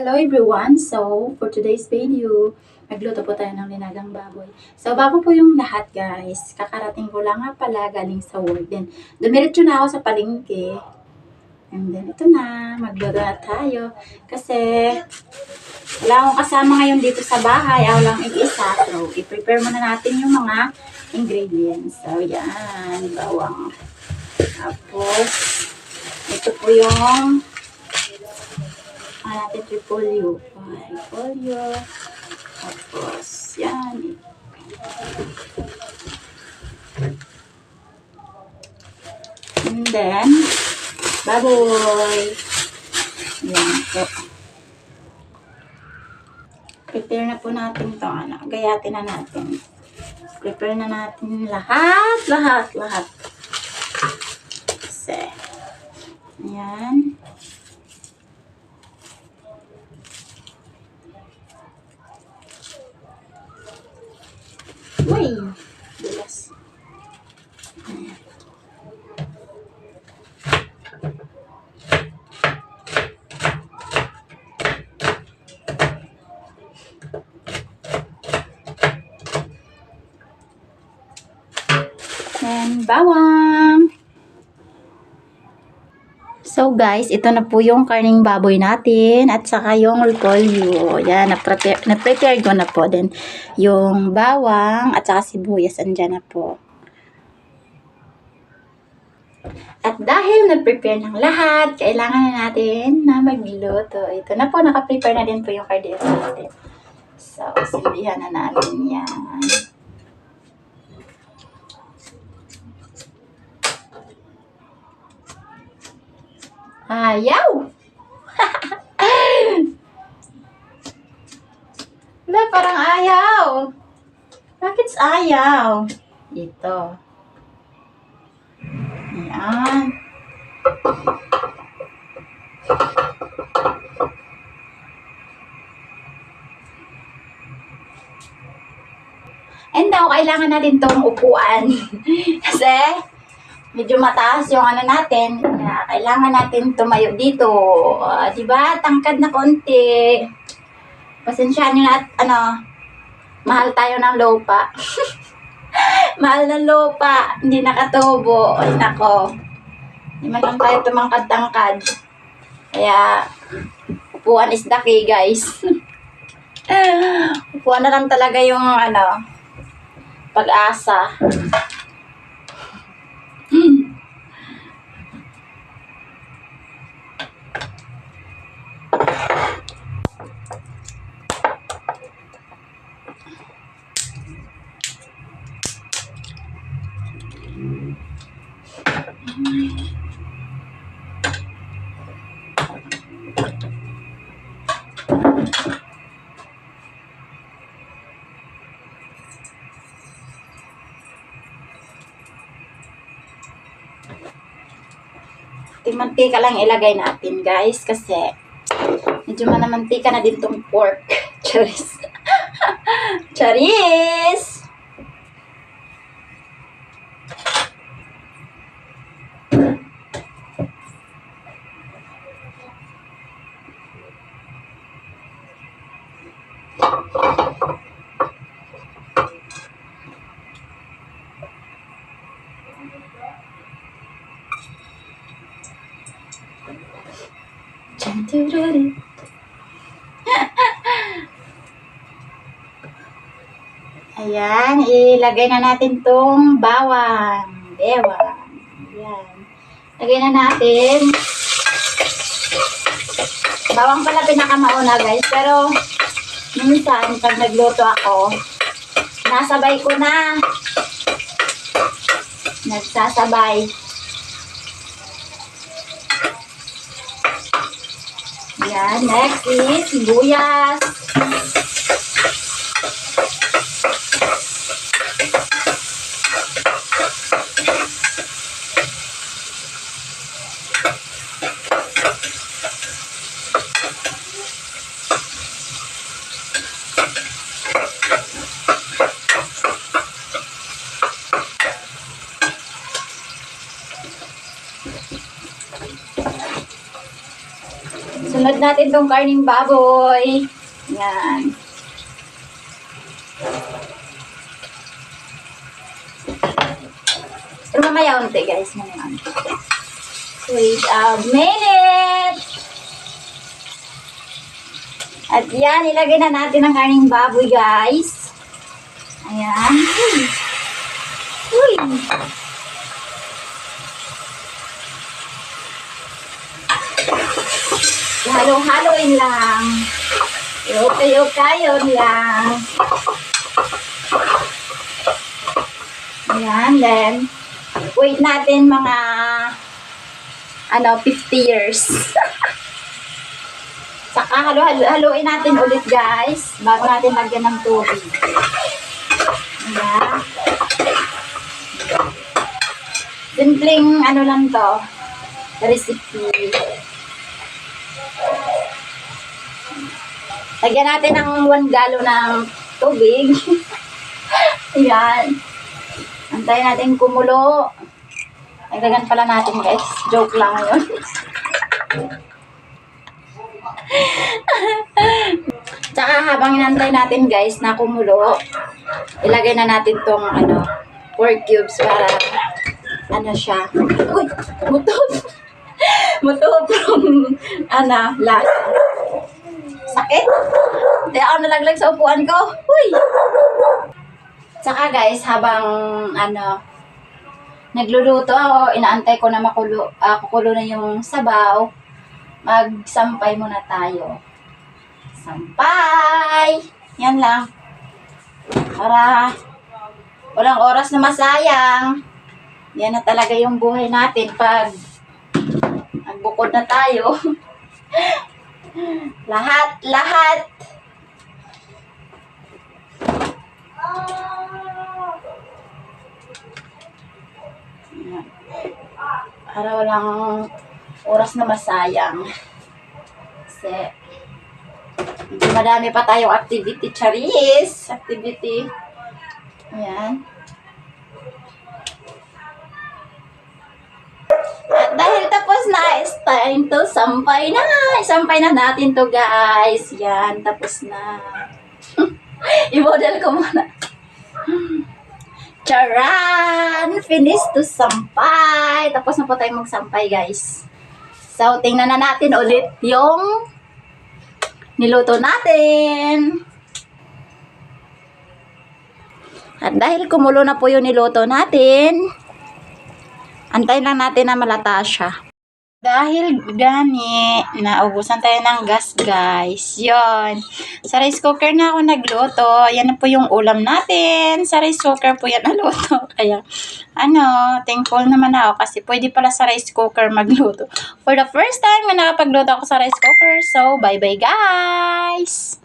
Hello everyone! So, for today's video, magluto po tayo ng linagang baboy. So, bago po yung lahat guys, kakarating ko lang nga pala galing sa work din. Dumiretso na ako sa palengke. And then, ito na, magluto na tayo. Kasi, wala akong kasama ngayon dito sa bahay. Ako lang isa. So, i-prepare muna natin yung mga ingredients. So, yan, bawang. Tapos, ito po yung natin repolyo. Repolyo. Tapos, yan. And then, baboy. Yan po. Prepare na po natin ito. Gayatin na natin. Prepare na natin lahat. Kasi, yan. Uy, bilas. And bawang. So guys, ito na po yung karning baboy natin at saka yung repolyo. Yan, na-prepare ko na po din yung bawang at saka sibuyas. Andyan na po. At dahil na-prepare ng lahat, kailangan na natin na magluto. Ito na po, naka-prepare na din po yung cardias natin. So, silbihan na natin yan. Ayaw! Wala, parang ayaw. Bakit ayaw? Ito. Ayan. And now, kailangan natin itong upuan. Kasi, medyo mataas yung natin. Kailangan natin tumayo dito. Diba? Tangkad na konti. Pasensyahan nyo na at mahal tayo ng lupa. Mahal ng lupa. Hindi nakatubo. Ay nako. Hindi man lang tayo tumangkad-tangkad. Kaya, upuan is the key guys. Upuan na lang talaga yung pag-asa. Mantika lang ilagay natin guys kasi medyo manamantika na din tong pork. Charis. Charis! Ayan, ilagay na natin tong bawang. Ayan. Lagay na natin. Bawang pala pinakamauna guys. Pero, minsan, pag nagluto ako, nasabay ko na. Nagsasabay. Ayan, next is sibuyas. So, Sunod natin tong karning baboy. Yan. Pero mamaya unti guys. Mamaya unti. Wait a minute. At yan, ilagay na natin ang karning baboy guys. Ayan. Uy. Halo-haloin lang. Yuk-yuk-kayon lang. Ayan, then wait natin mga 50 years. Saka haluin natin ulit guys bago natin lagyan ng tubig. Ayan. Simpleng lang to, recipe. Lagyan natin ng 1 galon ng tubig. Ayan. Antayin natin kumulo. Lagyan pala natin guys. Joke lang yun. Tsaka habang inantay natin guys na kumulo, ilagay na natin tong 4 cubes para siya. Uy! Mutot! Mutot from lasa. Sakit? Hindi ako nalaglag sa upuan ko. Uy! Tsaka guys, habang nagluluto ako, inaantay ko na kukulo na yung sabaw, magsampay muna tayo. Sampay! Yan lang. Para walang oras na masayang. Yan na talaga yung buhay natin pag nagbukod na tayo. Lahat. Para walang oras na masayang. Kasi madami pa tayong activity, charis. Activity. Ayan. At dahil tapos na, it's time to sampay na. Sampay na natin to guys. Yan, tapos na. I-model ko muna. Charan! Finish to sampay. Tapos na po tayo magsampay guys. So, tingnan na natin ulit yung niluto natin. At dahil kumulo na po yung niluto natin, antayin lang natin na malata siya. Dahil gani, naubusan tayo ng gas guys. Yon. Sa rice cooker na ako nagluto. Yan na po yung ulam natin. Sa rice cooker po yan naluto. Kaya, thankful naman ako kasi pwede pala sa rice cooker magluto. For the first time na nakapagluto ako sa rice cooker. So, bye-bye guys!